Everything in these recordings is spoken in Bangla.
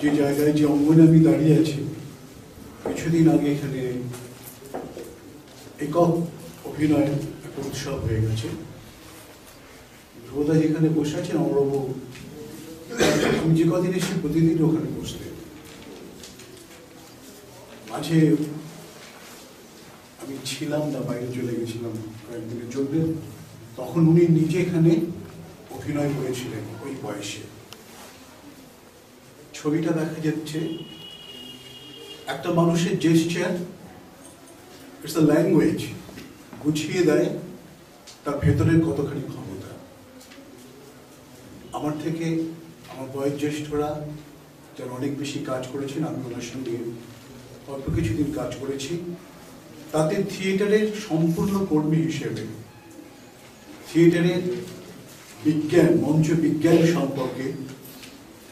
যে জায়গায় যে অঙ্গনে আমি দাঁড়িয়ে আছি, কিছুদিন আগে এখানে একক অভিনয়ের একটা উৎসব হয়ে গেছে। ধ্রুবদা যেখানে বসে আছেন, অমরবাবু আমি যে কদিন এসে প্রতিদিন ওখানে বসতেন। মাঝে আমি ছিলাম না, বাইরে চলে গেছিলাম কয়েকদিনের জন্য। তখন উনি নিজে এখানে অভিনয় করেছিলেন ওই বয়সে। ছবিটা দেখা যাচ্ছে একটা মানুষের জেস্চার, ইটস আ ল্যাঙ্গুয়েজ, বুঝিয়ে দেয় তার ভেতরের কতখানি ক্ষমতা। আমার থেকে আমার বয়োজ্যেষ্ঠরা যারা অনেক বেশি কাজ করেছেন, আমি ওনার সঙ্গে অল্প কিছুদিন কাজ করেছি, তাতে থিয়েটারের সম্পূর্ণ কর্মী হিসেবে থিয়েটারের বিজ্ঞান, মঞ্চ বিজ্ঞান সম্পর্কে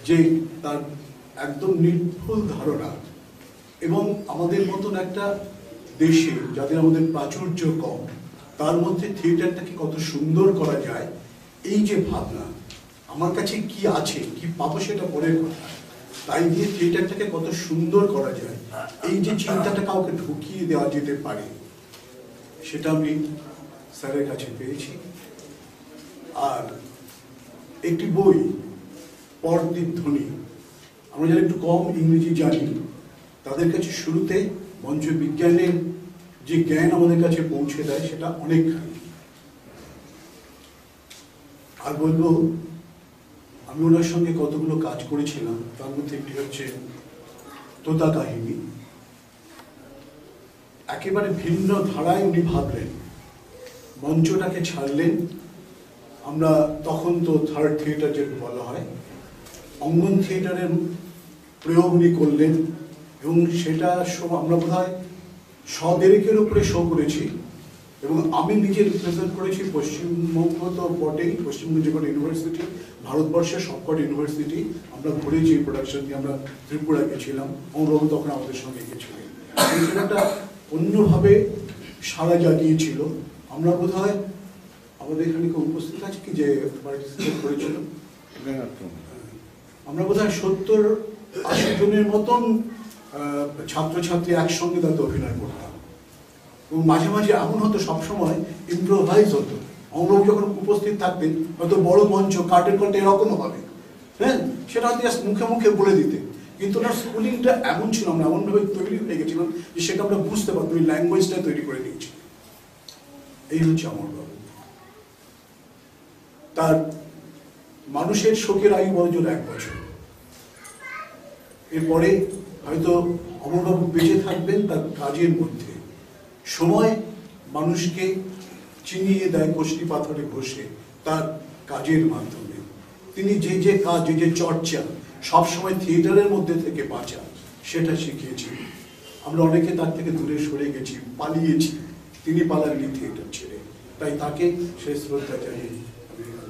যে তার একদম নির্ভুল ধারণা, এবং আমাদের মতন একটা দেশে যাদের আমাদের প্রাচুর্য কম, তার মধ্যে থিয়েটারটাকে কত সুন্দর করা যায়, এই যে ভাবনা, আমার কাছে কি আছে, কি পাবো সেটা পরের কথা, তাই দিয়ে থিয়েটারটাকে কত সুন্দর করা যায়, এই যে চিন্তাটা কাউকে ঢুকিয়ে দেওয়া যেতে পারে, সেটা আমি স্যারের কাছে পেয়েছি। আর একটি বই, পরদীপ ধ্বনি, আমরা যারা একটু কম ইংরেজি জানি, তাদের কাছে শুরুতে মঞ্চ বিজ্ঞানের যে জ্ঞান আমাদের কাছে পৌঁছে দেয়, সেটা অনেকখানি। আর বলবো, আমি ওনার সঙ্গে কতগুলো কাজ করেছিলাম, তার মধ্যে একটি হচ্ছে তোতা কাহিনী। একেবারে ভিন্ন ধারায় উনি ভাবলেন, মঞ্চটাকে ছাড়লেন। আমরা তখন তো থার্ড থিয়েটার যেটা বলা হয়, অঙ্গন থিয়েটারের প্রয়োগ উনি করলেন, এবং সেটা আমরা বোধ হয় 100 উপরে শো করেছি। এবং আমি নিজে রিপ্রেজেন্ট করেছি পশ্চিমবঙ্গ তো বটেই, পশ্চিমবঙ্গ যে কটা ইউনিভার্সিটি, ভারতবর্ষের সবকটা ইউনিভার্সিটি আমরা ঘুরেছি এই প্রোডাকশন নিয়ে। আমরা ত্রিপুরা গেছিলাম, অমরবাবু তখন আমাদের সঙ্গে গেছিলেন। একটা অন্যভাবে সারা জাগিয়েছিল। আমরা বোধ হয়, আমাদের এখানে কেউ উপস্থিত আছে কি যে পার্টিসিপেট করেছিল? আমরা বোধ হয় 70-80 জনের মতন ছাত্রছাত্রী একসঙ্গে তাতে অভিনয় করতাম। এবং মাঝে মাঝে এমন হতো, সবসময় ইম্প্রোভাইজ হতো। অমরবাবু যখন উপস্থিত থাকতেন, হয়তো বড় মঞ্চ কার্টের কন্টে এরকম হবে, হ্যাঁ, সেটা হয়তো জাস্ট মুখে মুখে বলে দিতে। কিন্তু ওনার স্কুলিংটা এমন ছিল, আমরা এমনভাবে তৈরি হয়ে গেছিলাম যে সেটা আমরা বুঝতে পারতাম, ওই ল্যাঙ্গুয়েজটা তৈরি করে দিয়েছি। এই হচ্ছে অমরবাবু। তার মানুষের শোকের আয়ু বড়জোর 1 বছর। এরপরে হয়তো অমরবাবু বেঁচে থাকবেন তার কাজের মধ্যে। সময় মানুষকে চিনিয়ে দেয় কষ্টি পাথরে ঘষে তার কাজের মাধ্যমে। তিনি যে যে কাজ, যে যে চর্চা, সবসময় থিয়েটারের মধ্যে থেকে বাঁচা, সেটা শিখিয়েছি। আমরা অনেকে তার থেকে দূরে সরে গেছি, পালিয়েছি, তিনি পালাননি থিয়েটার ছেড়ে। তাই তাকে সেই শ্রদ্ধা জানিয়ে আমি